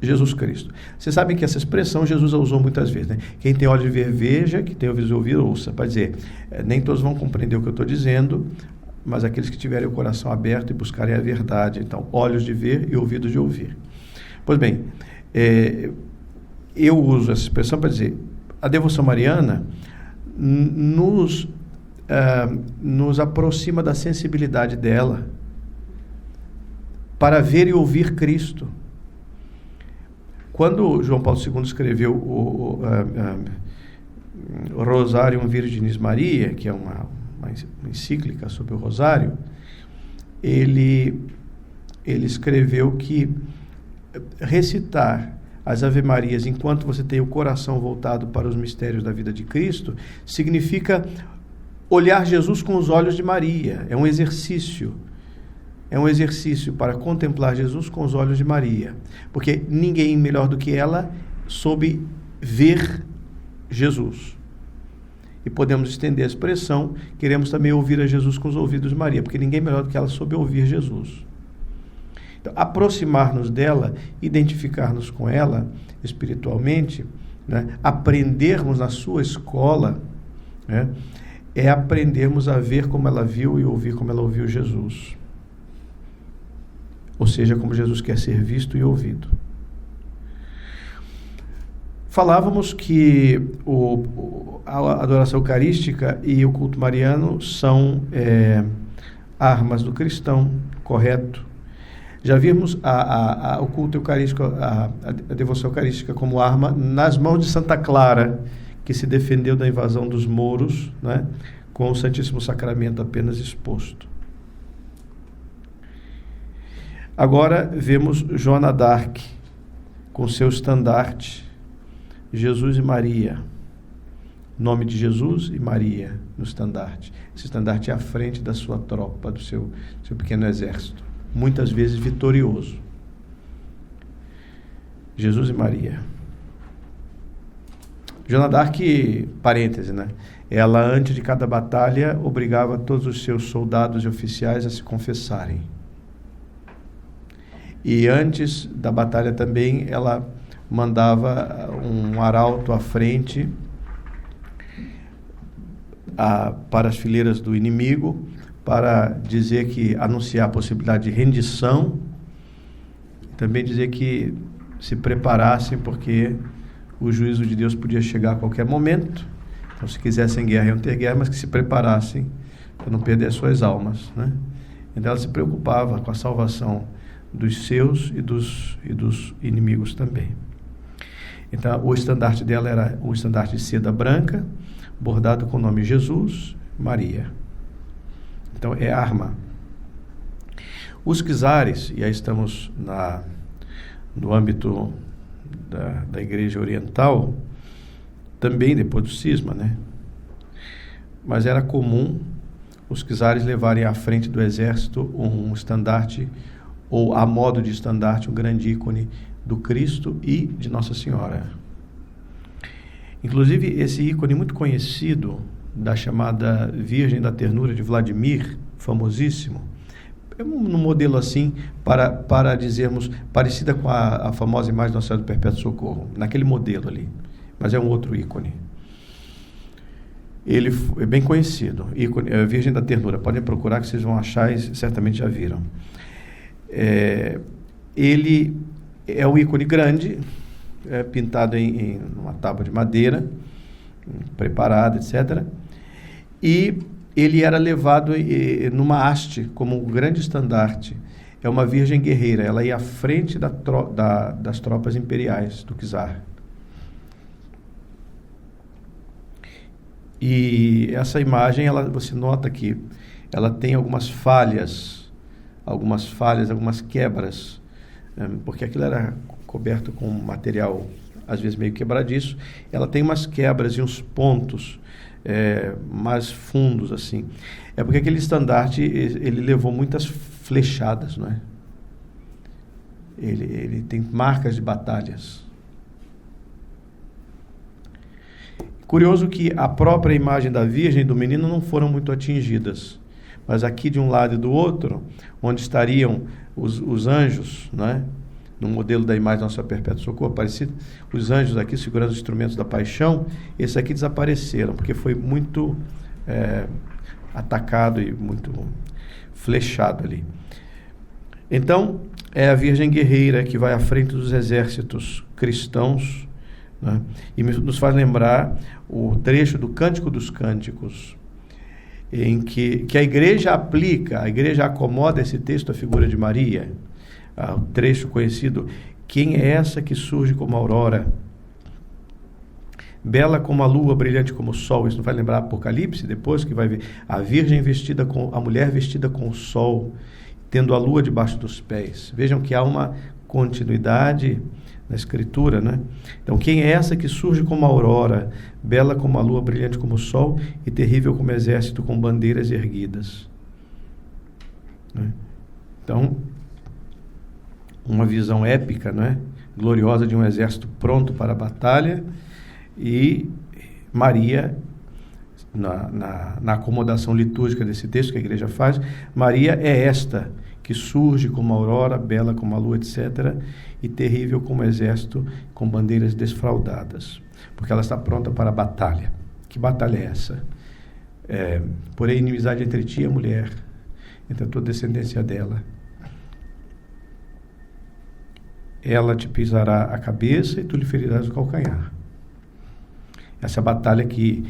Jesus Cristo. Vocês sabem que essa expressão Jesus a usou muitas vezes, né? Quem tem olhos de ver, veja, quem tem ouvidos de ouvir, ouça. Para dizer, nem todos vão compreender o que eu estou dizendo, mas aqueles que tiverem o coração aberto e buscarem a verdade. Então, olhos de ver e ouvidos de ouvir. Pois bem, eu uso essa expressão para dizer, a devoção mariana nos aproxima da sensibilidade dela para ver e ouvir Cristo. Quando João Paulo II escreveu o Rosarium Virginis Maria, que é uma encíclica sobre o Rosário, ele escreveu que recitar as Ave-Marias enquanto você tem o coração voltado para os mistérios da vida de Cristo significa olhar Jesus com os olhos de Maria. É um exercício para contemplar Jesus com os olhos de Maria, porque ninguém melhor do que ela soube ver Jesus. E podemos estender a expressão, queremos também ouvir a Jesus com os ouvidos de Maria, porque ninguém melhor do que ela soube ouvir Jesus. Então, aproximar-nos dela, identificar-nos com ela espiritualmente, né, aprendermos na sua escola, né, é aprendermos a ver como ela viu e ouvir como ela ouviu Jesus. Ou seja, como Jesus quer ser visto e ouvido. Falávamos que a adoração eucarística e o culto mariano são armas do cristão, correto? Já vimos o culto eucarístico, a devoção eucarística como arma nas mãos de Santa Clara, que se defendeu da invasão dos mouros, né, com o Santíssimo Sacramento apenas exposto. Agora vemos Joana d'Arc com seu estandarte, Jesus e Maria. Nome de Jesus e Maria no estandarte. Esse estandarte é à frente da sua tropa, do seu pequeno exército, muitas vezes vitorioso. Jesus e Maria. Joana d'Arc, parêntese, né? Ela, antes de cada batalha, obrigava todos os seus soldados e oficiais a se confessarem. E antes da batalha também, ela mandava um arauto à frente para as fileiras do inimigo, para dizer que, anunciar a possibilidade de rendição, também dizer que se preparassem, porque o juízo de Deus podia chegar a qualquer momento. Então, se quisessem guerra, iam ter guerra, mas que se preparassem para não perder as suas almas, né? Então, ela se preocupava com a salvação dos seus e dos inimigos também. Então, o estandarte dela era um estandarte de seda branca, bordado com o nome Jesus, Maria. Então, é arma. Os czares, e aí estamos no âmbito da Igreja Oriental, também depois do cisma, né? Mas era comum os czares levarem à frente do exército um estandarte, ou a modo de estandarte, um grande ícone do Cristo e de Nossa Senhora. Inclusive, esse ícone muito conhecido da chamada Virgem da Ternura de Vladimir, famosíssimo, é um modelo assim, para dizermos, parecida com a famosa imagem de Nossa Senhora do Perpétuo Socorro, naquele modelo ali, mas é um outro ícone. Ele é bem conhecido, ícone, é a Virgem da Ternura, podem procurar que vocês vão achar e certamente já viram. Ele é um ícone grande, pintado em uma tábua de madeira, preparada, etc., e ele era levado numa haste, como um grande estandarte. É uma virgem guerreira, ela ia à frente das tropas imperiais do czar. E essa imagem, você nota que ela tem algumas falhas, algumas quebras, porque aquilo era coberto com material, às vezes meio quebradiço. Ela tem umas quebras e uns pontos mais fundos, assim. É porque aquele estandarte, ele levou muitas flechadas, não é? Ele tem marcas de batalhas. Curioso que a própria imagem da Virgem e do menino não foram muito atingidas, mas aqui de um lado e do outro, onde estariam os anjos, não é? No modelo da imagem da Nossa Perpétua Socorro, parecido, os anjos aqui segurando os instrumentos da paixão, esses aqui desapareceram, porque foi muito atacado e muito flechado ali. Então, é a Virgem Guerreira que vai à frente dos exércitos cristãos, né? E nos faz lembrar o trecho do Cântico dos Cânticos, em que a igreja acomoda esse texto à figura de Maria. O trecho conhecido: quem é essa que surge como a aurora, bela como a lua, brilhante como o sol? Isso não vai lembrar Apocalipse, depois que vai ver a mulher vestida com o sol, tendo a lua debaixo dos pés. Vejam que há uma continuidade na escritura, né? Então, quem é essa que surge como a aurora, bela como a lua, brilhante como o sol e terrível como exército com bandeiras erguidas, né? Então, uma visão épica, né? Gloriosa de um exército pronto para a batalha, e Maria, na acomodação litúrgica desse texto que a igreja faz, Maria é esta que surge como a aurora, bela como a lua, etc., e terrível como exército com bandeiras desfraldadas, porque ela está pronta para a batalha. Que batalha é essa? Porém, inimizade entre ti e a mulher, entre a tua descendência dela. Ela te pisará a cabeça e tu lhe ferirás o calcanhar. Essa batalha que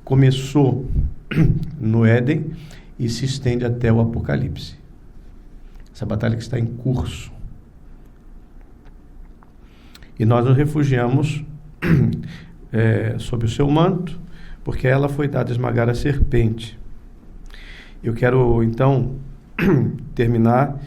começou no Éden e se estende até o Apocalipse. Essa batalha que está em curso. E nós nos refugiamos sob o seu manto, porque ela foi dada a esmagar a serpente. Eu quero, então, terminar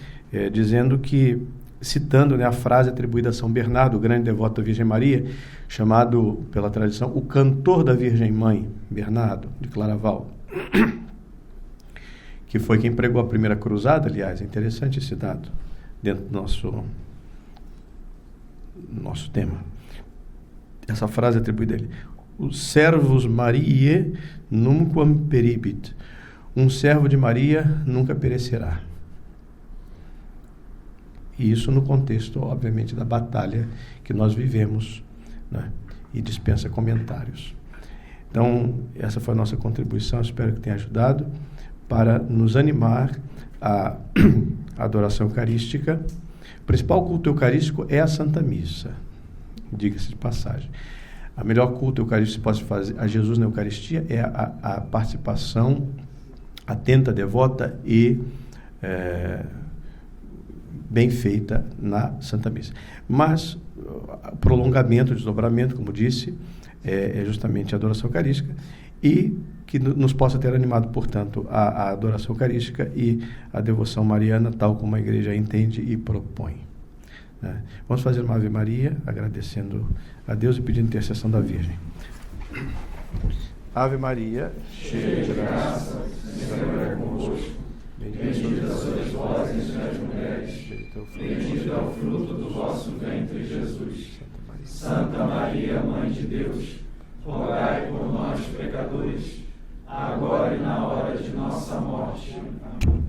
dizendo que, citando, né, a frase atribuída a São Bernardo, o grande devoto da Virgem Maria, chamado pela tradição o cantor da Virgem Mãe, Bernardo de Claraval, que foi quem pregou a primeira cruzada. Aliás, é interessante esse dado dentro do nosso tema. Essa frase atribuída a ele: os servus Mariae numquam peribit. Um servo de Maria nunca perecerá. E isso no contexto, obviamente, da batalha que nós vivemos, né? E dispensa comentários. Então, essa foi a nossa contribuição, espero que tenha ajudado para nos animar à adoração eucarística. O principal culto eucarístico é a Santa Missa, diga-se de passagem. A melhor culto eucarístico que se pode fazer a Jesus na Eucaristia é a participação atenta, devota e bem feita na Santa Missa. Mas o prolongamento, o desdobramento, como disse, é justamente a adoração eucarística, e que nos possa ter animado, portanto, a adoração eucarística e a devoção mariana, tal como a igreja entende e propõe, né? Vamos fazer uma Ave Maria, agradecendo a Deus e pedindo intercessão da Virgem. Ave Maria, cheia de graça, o Senhor é convosco. Bendita sois vós entre as mulheres, bendito é o fruto do vosso ventre, Jesus. Santa Maria, Santa Maria, Mãe de Deus, rogai por nós, pecadores, agora e na hora de nossa morte. Amém.